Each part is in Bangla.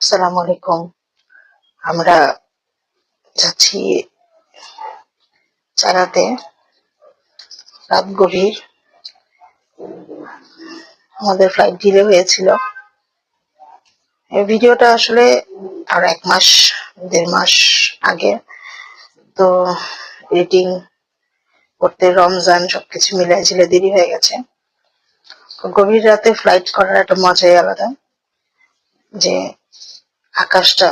আসসালামু আলাইকুম। আমরা যাচ্ছি চারাতে। রাত গভীর, আমাদের ফ্লাইট ডিলে হয়েছিল। এই ভিডিওটা আসলে আর 1 মাস 1.5 মাস আগে। তো এডিটিং করতে রমজান সবকিছু মিলাই ঝিলে দেরি হয়ে গেছে। গভীর রাতে ফ্লাইট করার একটা মজাই আলাদা, যে আকাশটা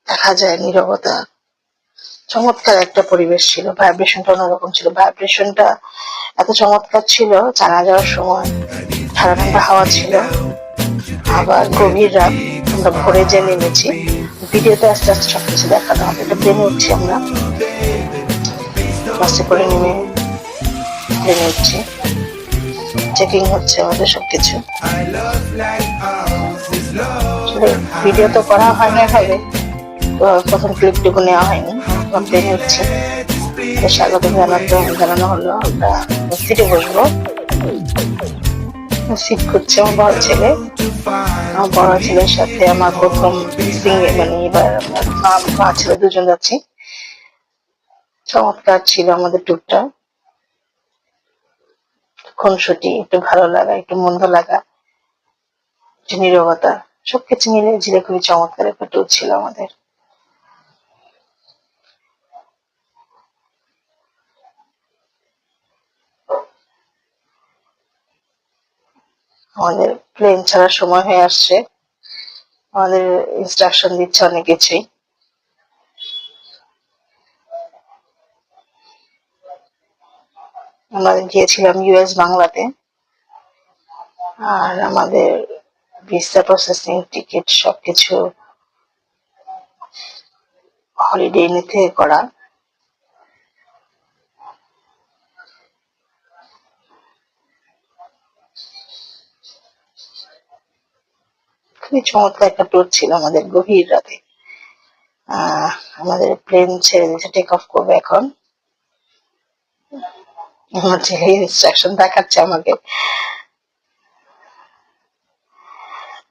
দেখা যায়, নীরবতা, চমৎকার একটা পরিবেশ ছিল। ভাইব্রেশনটা অন্যরকম ছিল। ভাইব্রেশনটা এত চমৎকার ছিল, জানা যাওয়ার সময় ঠান্ডা ঠান্ডা হাওয়া ছিল। আবার গভীর রাত, আমরা ভোরে যে নেমেছি। ভিডিওতে আস্তে আস্তে সবকিছু দেখানো হবে। একটা প্লেনে উঠছি, আমরা বাসে করে নেমে প্লেনে উঠছি। চেকিং হচ্ছে আমাদের সবকিছু। ভিডিও তো করা হয় না ভাবে, প্রথম ক্লিপটুকু নেওয়া হয়নি। প্লেনে উঠছি, স্বাগত জানানো হলো। আমরা সিটে বসবো। সিট খুঁজছে আমার বড় ছেলে। আমার বড় ছেলের সাথে আমার প্রথম মানে এবার মা ছেলে দুজন যাচ্ছি। চমৎকার ছিল আমাদের ট্যুরটা। খুনসুটি, একটু ভালো লাগা, একটু মন্দ লাগা, একটু নীরবতা, সবকিছু মিলে ঝিলে খুবই চমৎকার একটা ট্যুর ছিল আমাদের। আমাদের প্লেন ছাড়ার সময় হয়ে আসছে। আমাদের ইনস্ট্রাকশন দিচ্ছে অনেক কিছুই। আমরা গিয়েছিলাম US বাংলাতে। আর আমাদের ভিসা প্রসেসিং, টিকিট সবকিছু হলিডে ইন থেকে করা। খুবই চমৎকার একটা ট্যুর ছিল আমাদের গভীর রাতে। আমাদের প্লেন ছেড়ে দিয়েছে, টেক অফ করবে এখন। আমার ছেলে ইনস্ট্রাকশন দেখাচ্ছে আমাকে।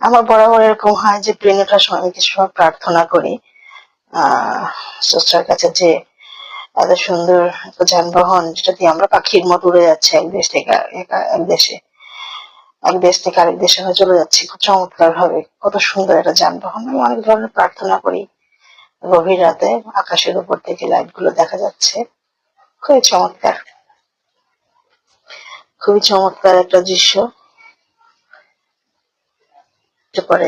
আমার বরাবর এরকম হয় যে প্লেন ওঠার সময় আমি কিছু সময় প্রার্থনা করি স্রষ্টার কাছে, যে এত সুন্দর একটা যানবাহন, যেটা দিয়ে আমরা পাখির মতো উড়ে যাচ্ছে এক দেশ থেকে আরেক দেশে আমরা চলে যাচ্ছি খুব চমৎকার ভাবে। কত সুন্দর একটা যানবাহন। আমি অনেক ধরনের প্রার্থনা করি। গভীর রাতে আকাশের উপর থেকে লাইট গুলো দেখা যাচ্ছে, খুবই চমৎকার, খুবই চমৎকার একটা দৃশ্য। পরে